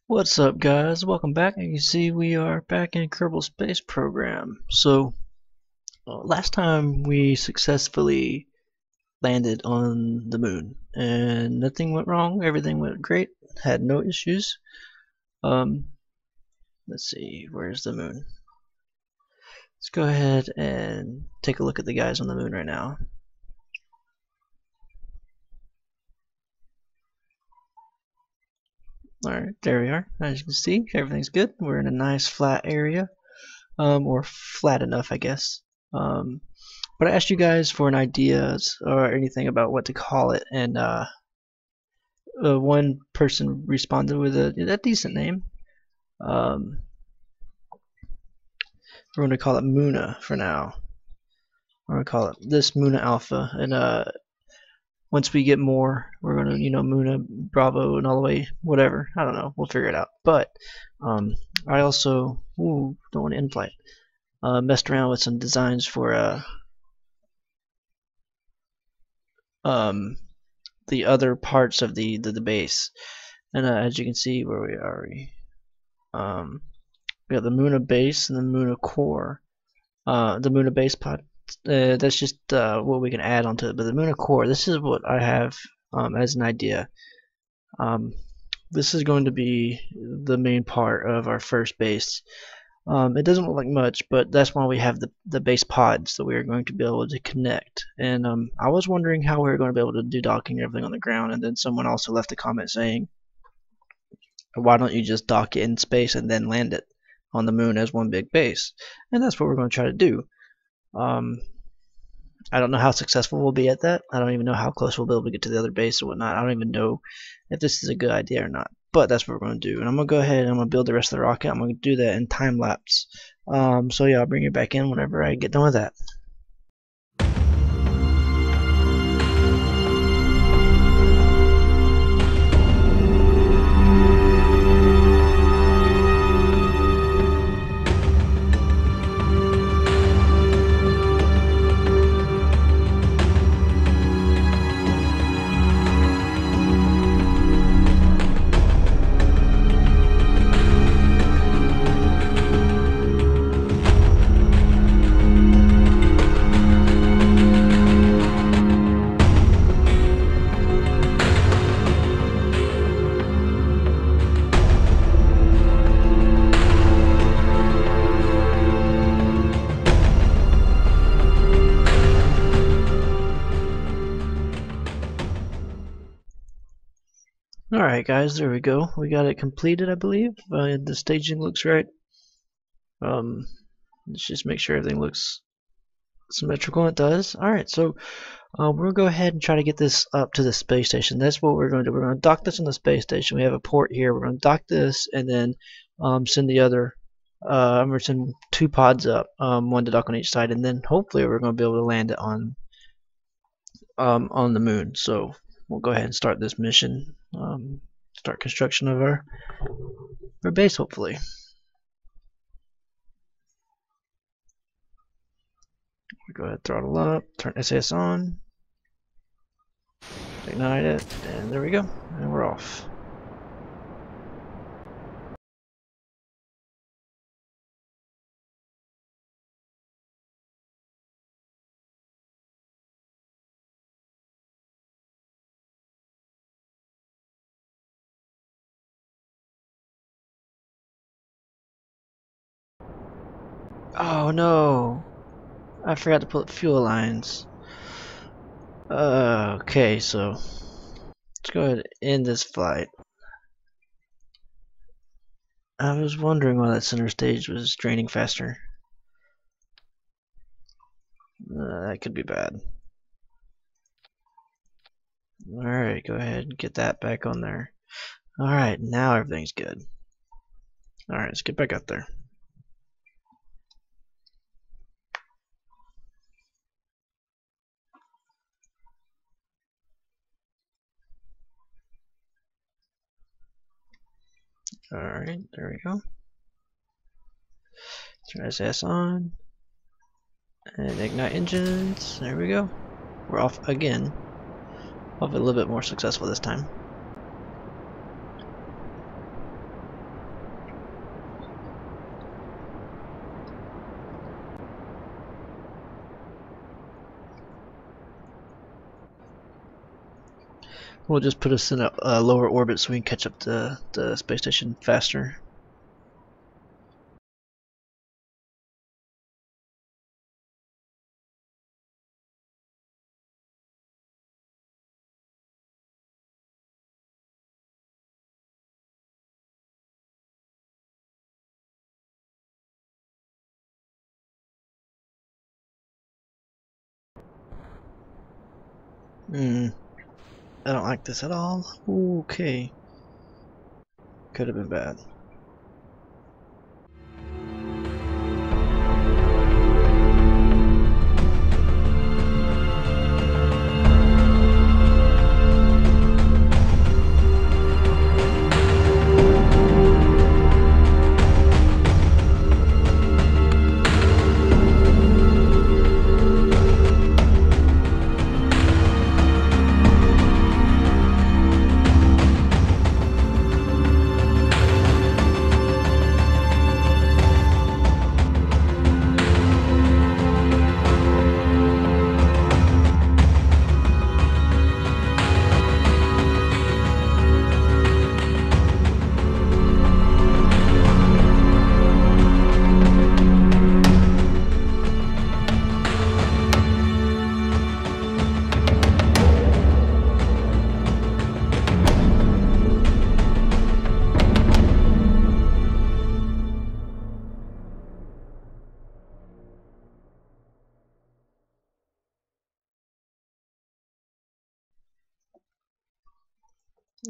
What's up, guys? Welcome back. You can see we are back in Kerbal Space Program. So last time we successfully landed on the moon and nothing went wrong. Everything went great. Had no issues. Let's see, where's the moon? Let's go ahead and take a look at the guys on the moon right now. Alright, there we are. As you can see, everything's good. We're in a nice flat area, or flat enough, I guess. But I asked you guys for an ideas or anything about what to call it, and one person responded with a decent name. We're going to call it Muna for now. We're going to call it this Muna Alpha, and once we get more, we're going to, Muna Bravo and all the way, whatever. I don't know. We'll figure it out. But I also don't want to in-flight. Messed around with some designs for the other parts of the base, and as you can see, where we are, we have the Muna base and the Muna core. The Muna base pod, that's just what we can add onto it. But the Muna core, this is what I have as an idea. This is going to be the main part of our first base. It doesn't look like much, but that's why we have the base pods that we are going to be able to connect. And I was wondering how we were going to be able to do docking and everything on the ground, and then someone also left a comment saying, why don't you just dock it in space and then land it on the moon as one big base? And that's what we're going to try to do. I don't know how successful we'll be at that. I don't even know how close we'll be able to get to the other base or whatnot. I don't even know if this is a good idea or not. But that's what we're going to do. And I'm going to go ahead and I'm going to build the rest of the rocket. I'm going to do that in time lapse. So yeah, I'll bring you back in whenever I get done with that. Alright guys, there we go. We got it completed, I believe. The staging looks right. Let's just make sure everything looks symmetrical. It does. Alright, so we're going to go ahead and try to get this up to the space station. That's what we're going to do. We're going to dock this on the space station. We have a port here. We're going to dock this and then send the other. I'm going to send 2 pods up, one to dock on each side, and then hopefully we're going to be able to land it on the moon. So we'll go ahead and start this mission. Start construction of our base, hopefully. We go ahead, throttle up, turn SAS on, ignite it, and there we go, and we're off. Oh no! I forgot to put fuel lines. Okay, so let's go ahead and end this flight. I was wondering why that center stage was draining faster. That could be bad. Alright, go ahead and get that back on there. Alright, now everything's good. Alright, let's get back up there. Alright, there we go. Turn SS on. And ignite engines. There we go. We're off again. Hopefully a little bit more successful this time. We'll just put us in a lower orbit so we can catch up to the space station faster. I don't like this at all. Okay. Could have been bad.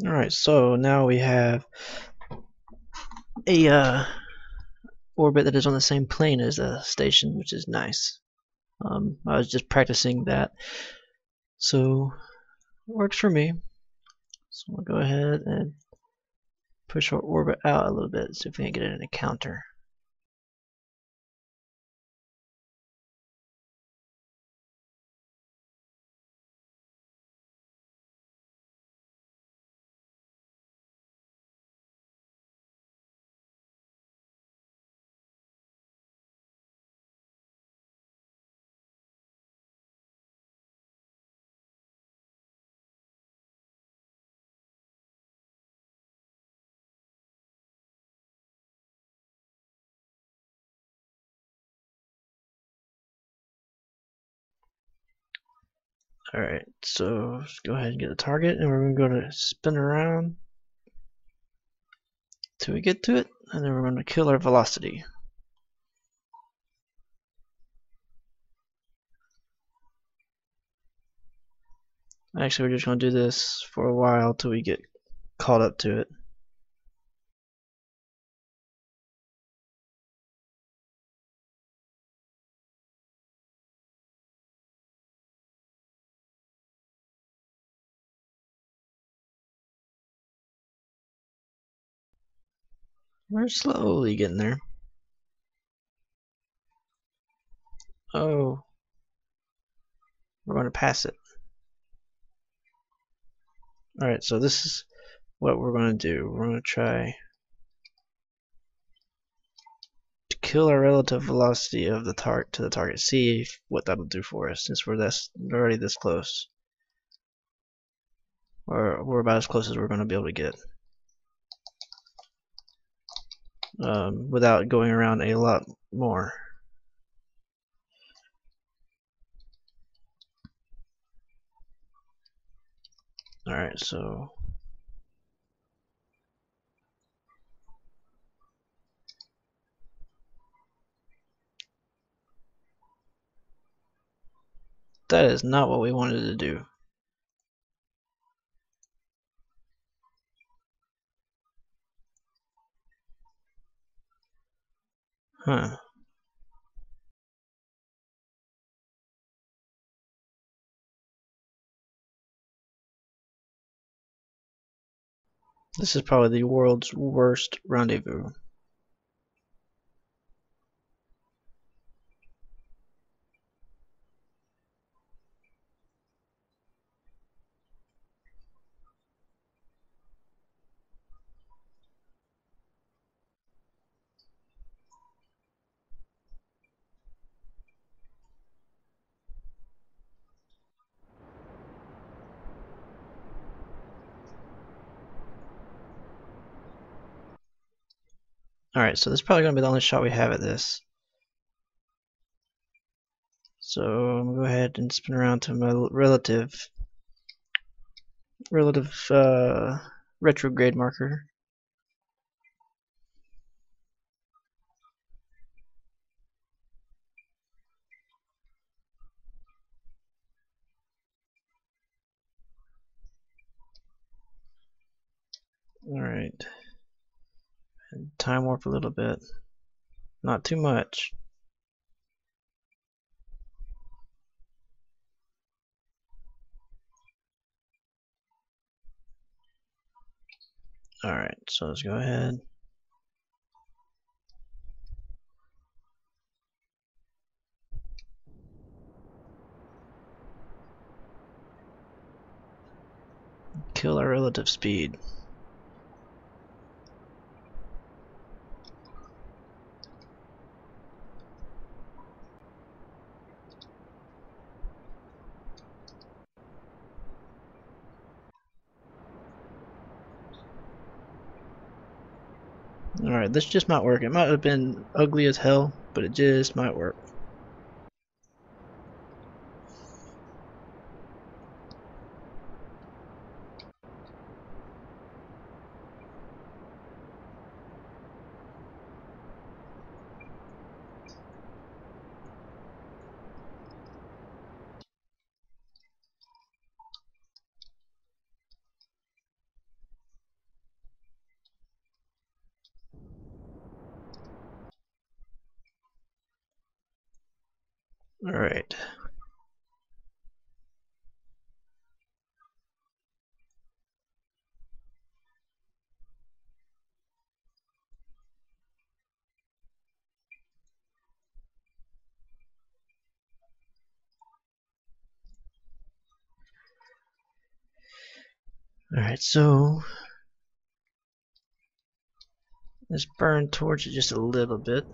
Alright, so now we have a orbit that is on the same plane as the station, which is nice. I was just practicing that, so it works for me. So we'll go ahead and push our orbit out a little bit, see if we can get it in a counter. Alright, so let's go ahead and get the target, and we're going to spin around till we get to it, and then we're going to kill our velocity. Actually, we're just going to do this for a while till we get caught up to it. We're slowly getting there. Oh, we're going to pass it. Alright, so this is what we're going to do. We're going to try to kill our relative velocity of the target to the target. See what that'll do for us, since we're already this close. Or we're about as close as we're going to be able to get. Without going around a lot more. Alright, so that is not what we wanted to do. Huh. This is probably the world's worst rendezvous. Alright, so this is probably going to be the only shot we have at this. So I'm going to go ahead and spin around to my relative retrograde marker. Alright, and time warp a little bit. Not too much. Alright, so let's go ahead. Kill our relative speed. Alright, this just might work. It might have been ugly as hell, but it just might work. Alright. Alright, so let's burn towards it just a little bit.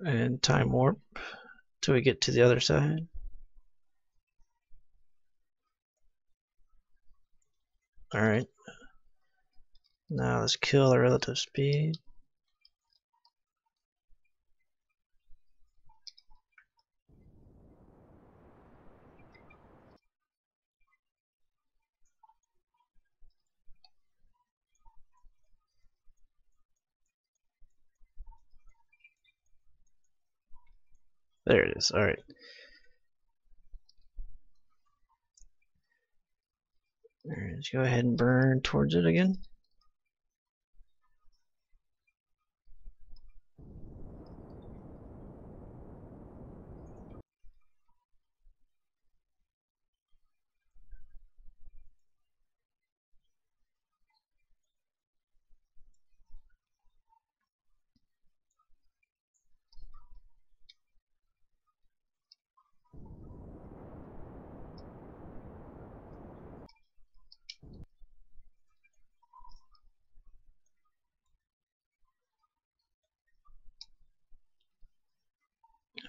And time warp till we get to the other side. Alright. Now let's kill our relative speed. There it is. Alright. Alright, let's go ahead and burn towards it again.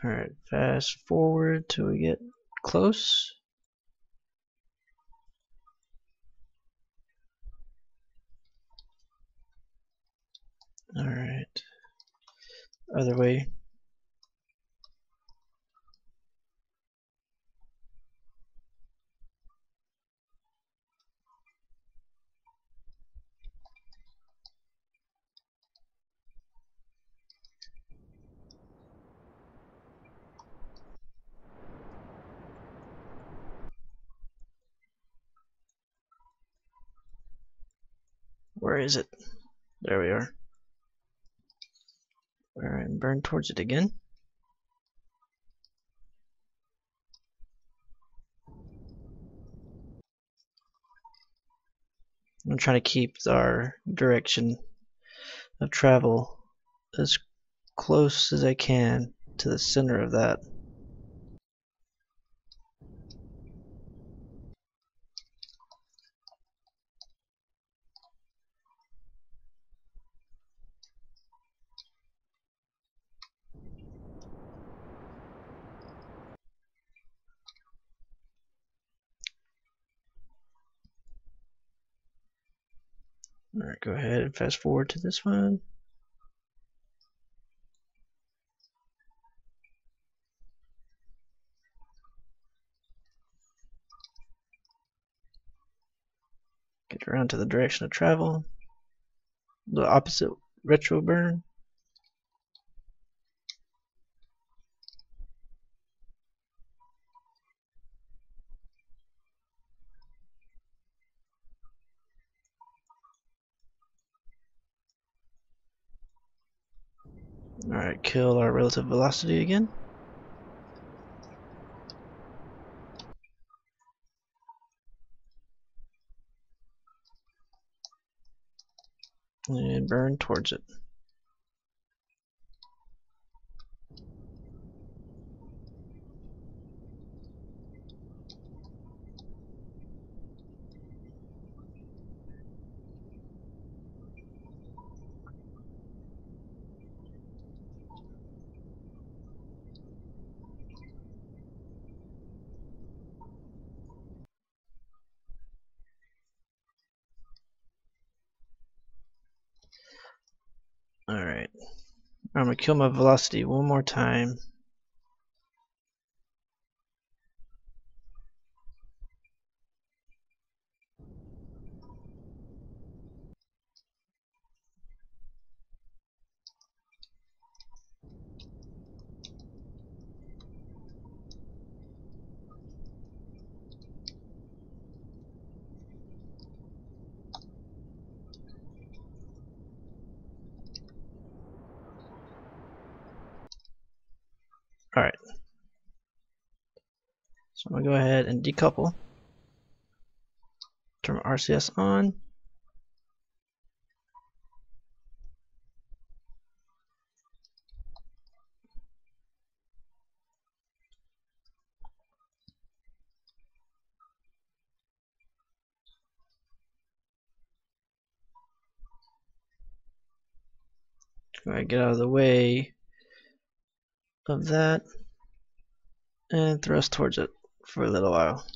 Alright, fast forward till we get close. Alright. Other way. Where is it? There we are. Alright, burn towards it again. I'm trying to keep our direction of travel as close as I can to the center of that. Alright, go ahead and fast forward to this one. Get around to the direction of travel. The opposite retro burn. Alright, kill our relative velocity again. And burn towards it. Alright, I'm gonna kill my velocity one more time. Alright, so I'm gonna go ahead and decouple. Turn my RCS on. Go ahead and get out of the way of that and thrust towards it for a little while.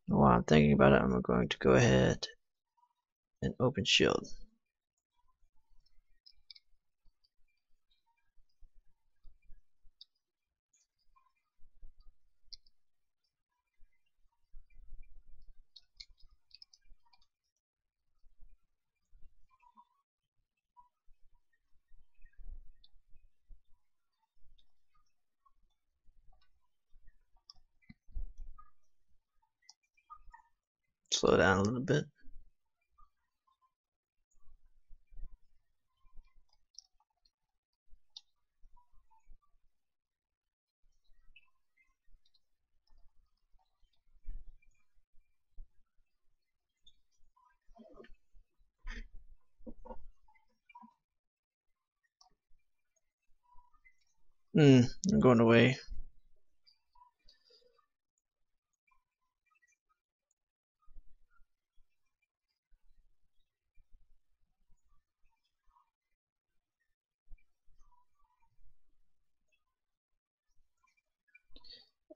While I'm thinking about it, I'm going to go ahead and open shield. Slow down a little bit. I'm going away.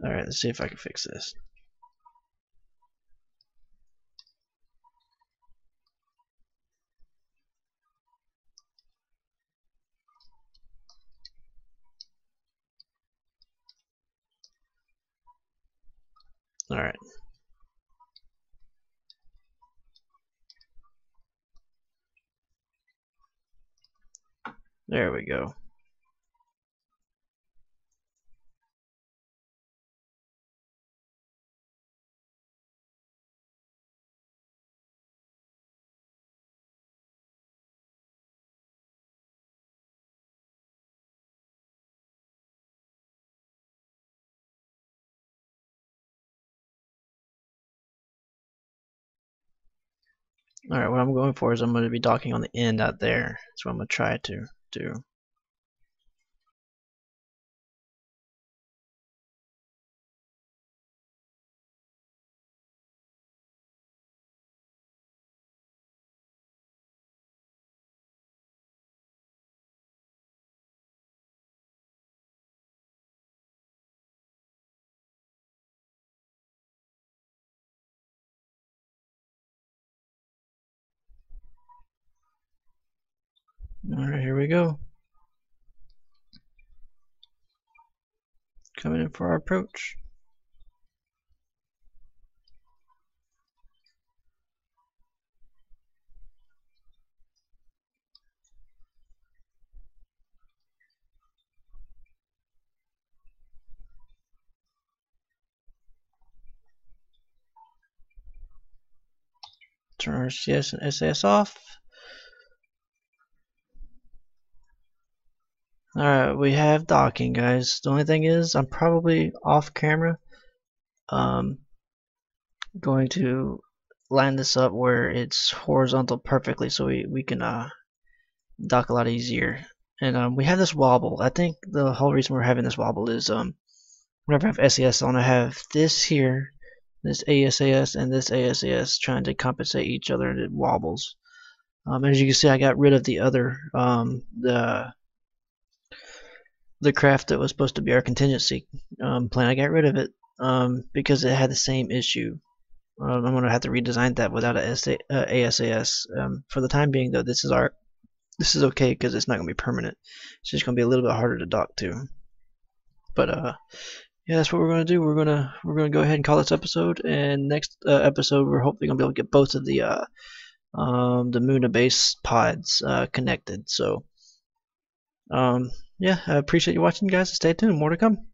Alright, let's see if I can fix this. Alright. There we go. Alright, what I'm going for is I'm going to be docking on the end out there. That's what I'm going to try to do. Alright, here we go. Coming in for our approach. Turn our CS and SAS off. Alright, we have docking, guys. The only thing is, I'm probably off camera going to line this up where it's horizontal perfectly so we can dock a lot easier. And we have this wobble. I think the whole reason we're having this wobble is whenever I have SES on, I have this here, this ASAS, and this ASAS trying to compensate each other, and it wobbles. As you can see, I got rid of the other the craft that was supposed to be our contingency plan. I got rid of it because it had the same issue. I'm going to have to redesign that without a ASAS. For the time being, though, this is okay because it's not going to be permanent. It's just going to be a little bit harder to dock to. But yeah, that's what we're going to do. We're gonna go ahead and call this episode. And next episode, we're hopefully going to be able to get both of the Moon base pods connected. So yeah, I appreciate you watching, guys. Stay tuned. More to come.